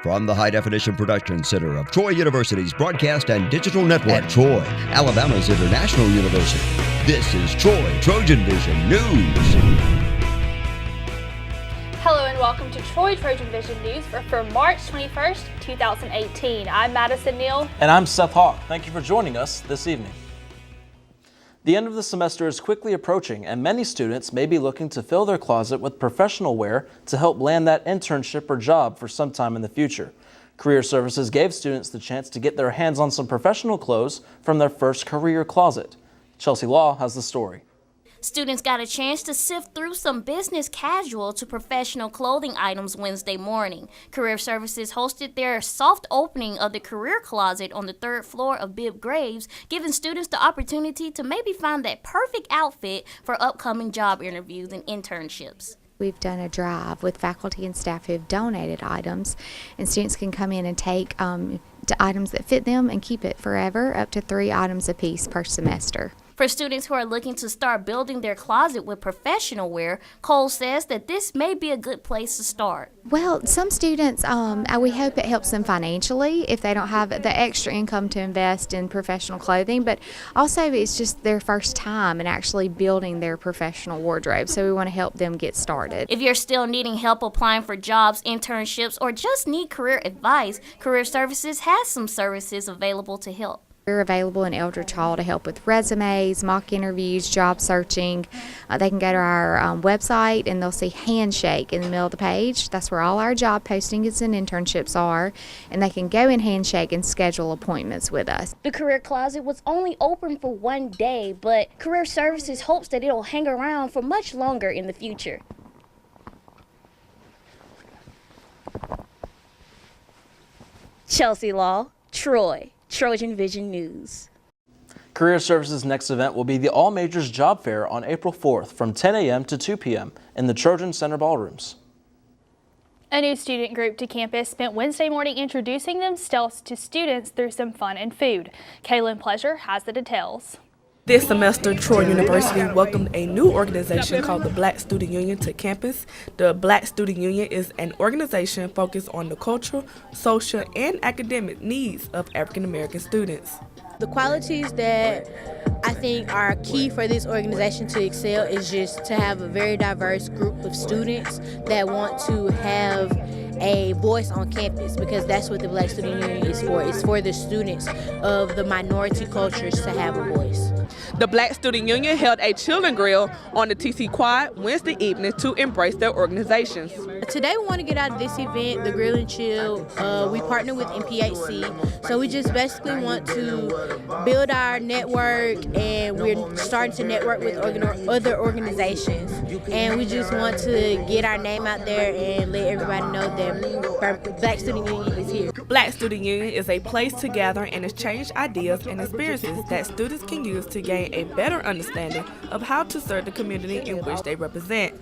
From the High Definition Production Center of Troy University's Broadcast and Digital Network, Troy, Alabama's International University, this is Troy TrojanVision News. Hello and welcome to Troy TrojanVision News for March 21st, 2018. I'm Madison Neal. And I'm Seth Hawk. Thank you for joining us this evening. The end of the semester is quickly approaching, and many students may be looking to fill their closet with professional wear to help land that internship or job for some time in the future. Career Services gave students the chance to get their hands on some professional clothes from their first career closet. Chelsea Law has the story. Students got a chance to sift through some business casual to professional clothing items Wednesday morning. Career Services hosted their soft opening of the career closet on the third floor of Bibb Graves, giving students the opportunity to maybe find that perfect outfit for upcoming job interviews and internships. We've done a drive with faculty and staff who have donated items, and students can come in and take items that fit them and keep it forever, up to 3 items apiece per semester. For students who are looking to start building their closet with professional wear, Cole says that this may be a good place to start. Well, some students, we hope it helps them financially if they don't have the extra income to invest in professional clothing, but also it's just their first time in actually building their professional wardrobe, so we want to help them get started. If you're still needing help applying for jobs, internships, or just need career advice, Career Services has some services available to help. We're available in Eldridge Hall to help with resumes, mock interviews, job searching. They can go to our website and they'll see Handshake in the middle of the page. That's where all our job postings and internships are, and they can go in Handshake and schedule appointments with us. The Career Closet was only open for one day, but Career Services hopes that it'll hang around for much longer in the future. Chelsea Law, Troy TrojanVision News. Career Services' next event will be the All Majors Job Fair on April 4th from 10 a.m. to 2 p.m. in the Trojan Center ballrooms. A new student group to campus spent Wednesday morning introducing themselves to students through some fun and food. Kaylin Pleasure has the details. This semester, Troy University welcomed a new organization called the Black Student Union to campus. The Black Student Union is an organization focused on the cultural, social, and academic needs of African American students. The qualities that I think are key for this organization to excel is just to have a very diverse group of students that want to have a voice on campus, because that's what the Black Student Union is for. It's for the students of the minority cultures to have a voice. The Black Student Union held a children grill on the TC Quad Wednesday evening to embrace their organizations. Today we want to get out of this event, the Grill and Chill. We partner with MPHC, so we just basically want to build our network, and we're starting to network with other organizations, and we just want to get our name out there and let everybody know that Black Student Union is here. Black Student Union is a place to gather and exchange ideas and experiences that students can use to gain a better understanding of how to serve the community in which they represent.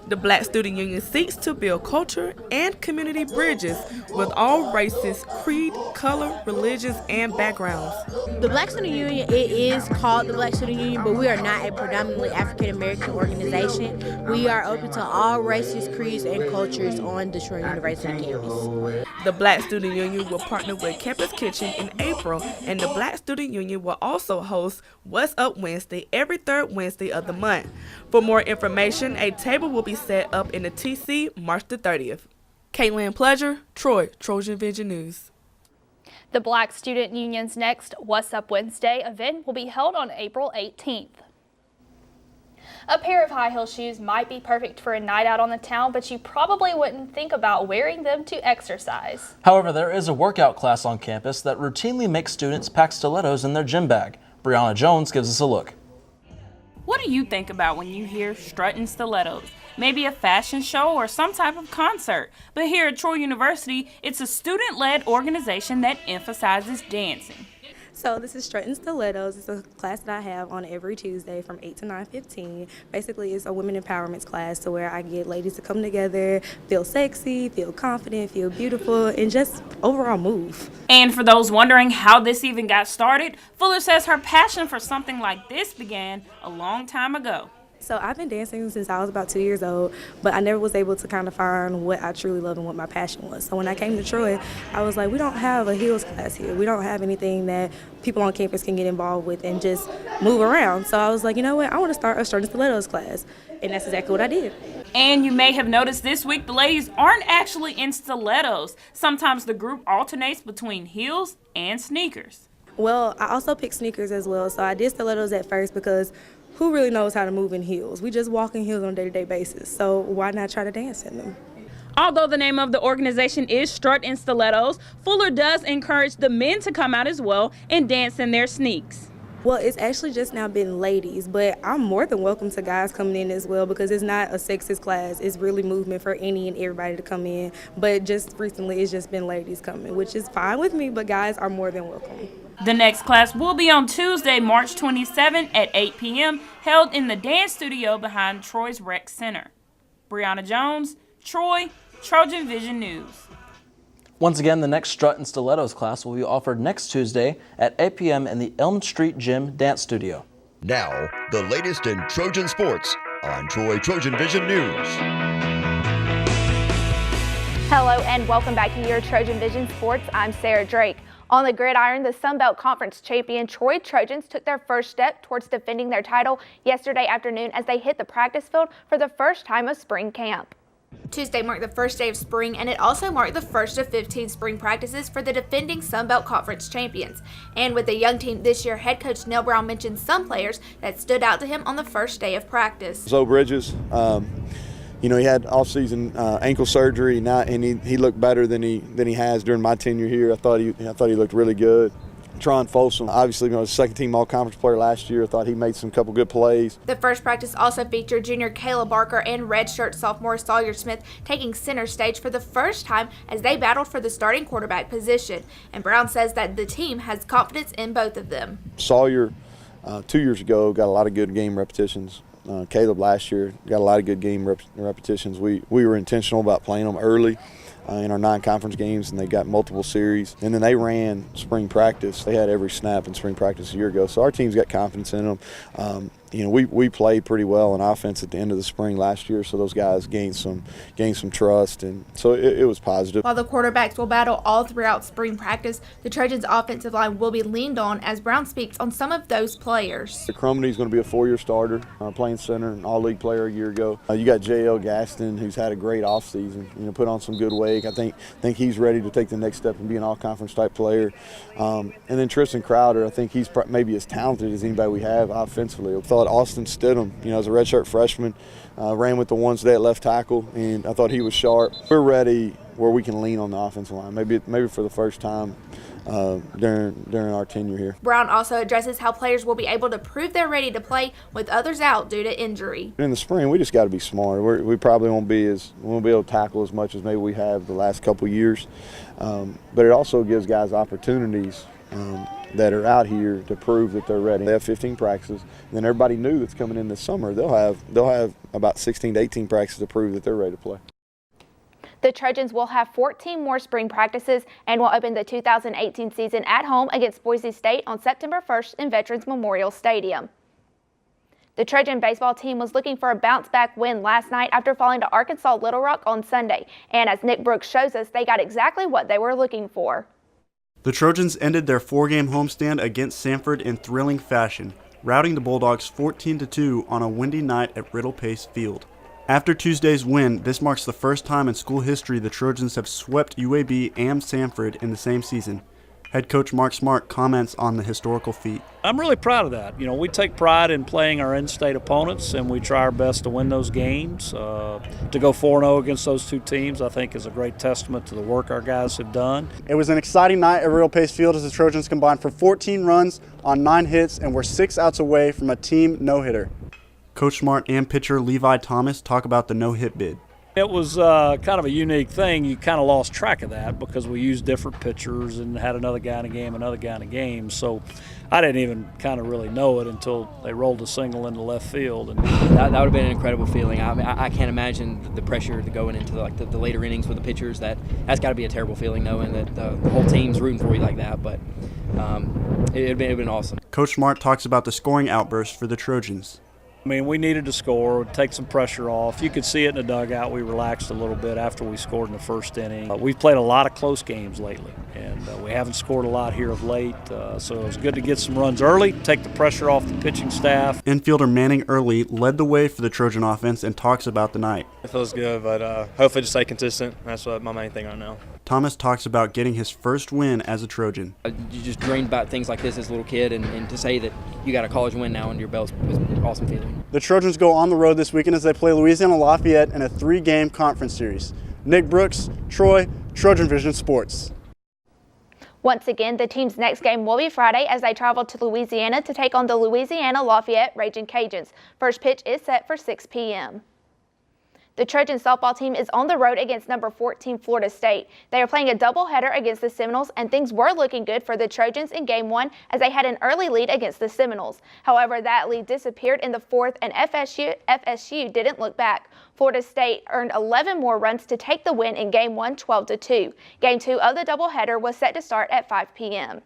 The Black Student Union seeks to build culture and community bridges with all races, creed, color, religions, and backgrounds. The Black Student Union, it is called the Black Student Union, but we are not a predominantly African American organization. We are open to all races, creeds, and cultures on Detroit University campus. The Black Student Union will partner with Campus Kitchen in April, and the Black Student Union will also host What's Up Wednesday every third Wednesday of the month. For more information, a table will be set up in the TC March the 30th. Caitlin Pleasure, Troy TrojanVision News. The Black Student Union's next What's Up Wednesday event will be held on April 18th. A pair of high heel shoes might be perfect for a night out on the town, but you probably wouldn't think about wearing them to exercise. However, there is a workout class on campus that routinely makes students pack stilettos in their gym bag. Brianna Jones gives us a look. What do you think about when you hear Struttin Stilettos? Maybe a fashion show or some type of concert. But here at Troy University, it's a student-led organization that emphasizes dancing. So this is Struttin Stilettos. It's a class that I have on every Tuesday from 8 to 9:15. Basically, it's a women empowerment class to where I get ladies to come together, feel sexy, feel confident, feel beautiful, and just overall move. And for those wondering how this even got started, Fuller says her passion for something like this began a long time ago. So I've been dancing since I was about 2 years old, but I never was able to kind of find what I truly love and what my passion was. So when I came to Troy, I was like, we don't have a heels class here. We don't have anything that people on campus can get involved with and just move around. So I was like, you know what, I want to start a Struttin Stilettos class. And that's exactly what I did. And you may have noticed this week the ladies aren't actually in stilettos. Sometimes the group alternates between heels and sneakers. Well, I also picked sneakers as well. So I did stilettos at first because who really knows how to move in heels? We just walk in heels on a day-to-day basis. So why not try to dance in them? Although the name of the organization is Struttin Stilettos, Fuller does encourage the men to come out as well and dance in their sneaks. Well, it's actually just now been ladies, but I'm more than welcome to guys coming in as well because it's not a sexist class. It's really movement for any and everybody to come in. But just recently, it's just been ladies coming, which is fine with me, but guys are more than welcome. The next class will be on Tuesday, March 27 at 8 p.m., held in the dance studio behind Troy's Rec Center. Brianna Jones, Troy, TrojanVision News. Once again, the next Struttin Stilettos class will be offered next Tuesday at 8 p.m. in the Elm Street Gym Dance Studio. Now, the latest in Trojan sports on Troy TrojanVision News. Hello and welcome back to your TrojanVision Sports. I'm Sarah Drake. On the gridiron, the Sun Belt Conference champion Troy Trojans took their first step towards defending their title yesterday afternoon as they hit the practice field for the first time of spring camp. Tuesday marked the first day of spring, and it also marked the first of 15 spring practices for the defending Sun Belt Conference champions. And with the young team this year, head coach Neil Brown mentioned some players that stood out to him on the first day of practice. Zoe Bridges, he had off-season ankle surgery, and he looked better than he has during my tenure here. I thought he looked really good. Tron Folsom, obviously, was second-team all-conference player last year. I thought he made some couple good plays. The first practice also featured junior Kayla Barker and redshirt sophomore Sawyer Smith taking center stage for the first time as they battled for the starting quarterback position. And Brown says that the team has confidence in both of them. Sawyer, 2 years ago, got a lot of good game repetitions. Caleb last year got a lot of good game repetitions. We were intentional about playing them early in our non-conference games, and they got multiple series. And then they ran spring practice. They had every snap in spring practice a year ago. So our team's got confidence in them. We played pretty well in offense at the end of the spring last year, so those guys gained some trust, and so it was positive. While the quarterbacks will battle all throughout spring practice, the Trojans' offensive line will be leaned on as Brown speaks on some of those players. Cromity's going to be a four-year starter, playing center, an all-league player a year ago. You got J.L. Gaston, who's had a great offseason, put on some good weight. I think he's ready to take the next step and be an all-conference type player. And then Tristan Crowder, I think he's maybe as talented as anybody we have offensively. I thought Austin Stidham, as a redshirt freshman, ran with the ones today at left tackle, and I thought he was sharp. We're ready where we can lean on the offensive line, maybe for the first time during our tenure here. Brown also addresses how players will be able to prove they're ready to play with others out due to injury. In the spring, we just got to be smart. We probably won't be able to tackle as much as maybe we have the last couple of years, but it also gives guys opportunities that are out here to prove that they're ready. They have 15 practices, and then everybody new that's coming in this summer, they'll have about 16 to 18 practices to prove that they're ready to play. The Trojans will have 14 more spring practices and will open the 2018 season at home against Boise State on September 1st in Veterans Memorial Stadium. The Trojan baseball team was looking for a bounce-back win last night after falling to Arkansas Little Rock on Sunday, and as Nick Brooks shows us, they got exactly what they were looking for. The Trojans ended their four-game homestand against Samford in thrilling fashion, routing the Bulldogs 14-2 on a windy night at Riddle Pace Field. After Tuesday's win, this marks the first time in school history the Trojans have swept UAB and Samford in the same season. Head coach Mark Smart comments on the historical feat. I'm really proud of that. We take pride in playing our in-state opponents, and we try our best to win those games. To go 4-0 against those two teams, I think, is a great testament to the work our guys have done. It was an exciting night at Riddle Pace Field as the Trojans combined for 14 runs on 9 hits and were 6 outs away from a team no-hitter. Coach Smart and pitcher Levi Thomas talk about the no-hit bid. It was kind of a unique thing. You kind of lost track of that because we used different pitchers and had another guy in a game, So I didn't even kind of really know it until they rolled a single into left field. And that would have been an incredible feeling. I mean, I can't imagine the pressure to going into the later innings with the pitchers. That's got to be a terrible feeling knowing that the whole team's rooting for you like that. But it'd been awesome. Coach Smart talks about the scoring outburst for the Trojans. I mean, we needed to score, take some pressure off. You could see it in the dugout. We relaxed a little bit after we scored in the first inning. We've played a lot of close games lately, and we haven't scored a lot here of late. So it was good to get some runs early, take the pressure off the pitching staff. Infielder Manning Early led the way for the Trojan offense and talks about the night. It feels good, but hopefully just stay consistent. That's what my main thing right now. Thomas talks about getting his first win as a Trojan. You just dreamed about things like this as a little kid, and to say that you got a college win now under your belt was an awesome feeling. The Trojans go on the road this weekend as they play Louisiana Lafayette in a 3-game conference series. Nick Brooks, Troy, TrojanVision Sports. Once again, the team's next game will be Friday as they travel to Louisiana to take on the Louisiana Lafayette Ragin' Cajuns. First pitch is set for 6 p.m. The Trojan softball team is on the road against number 14 Florida State. They are playing a doubleheader against the Seminoles, and things were looking good for the Trojans in Game 1 as they had an early lead against the Seminoles. However, that lead disappeared in the fourth, and FSU didn't look back. Florida State earned 11 more runs to take the win in Game 1, 12-2. Game 2 of the doubleheader was set to start at 5 p.m.